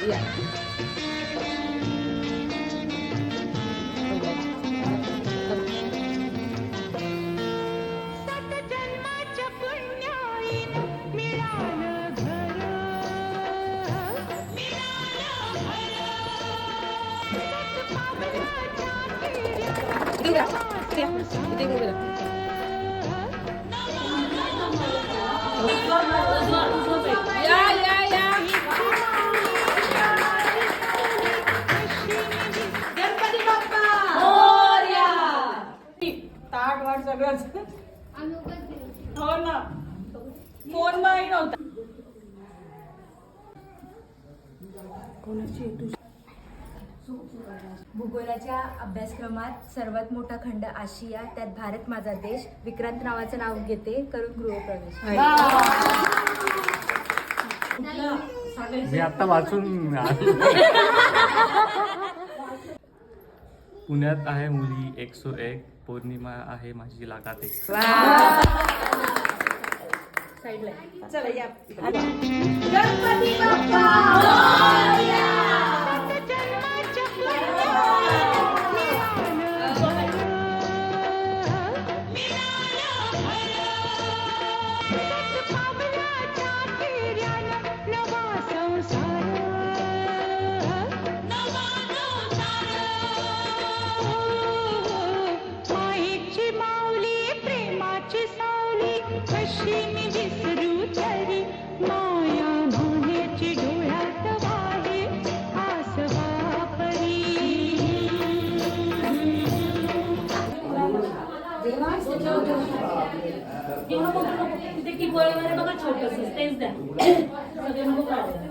या. ताट वाट सगळंच हो ना. फोन माही नव्हता. भूगोलाच्या अभ्यासक्रमात सर्वात मोठा खंड आशिया, त्यात भारत माझा देश. विक्रांत नावाचं नाव घेते, करून गृहप्रवेश. मी आता वाचून पुण्यात आहे मुली 101, पौर्णिमा आहे माझी लागात एक. चला या. गणपती बाप्पा तिथे की वगैरे बघा छोटंसं तेच द्या सगळे नको काढायला.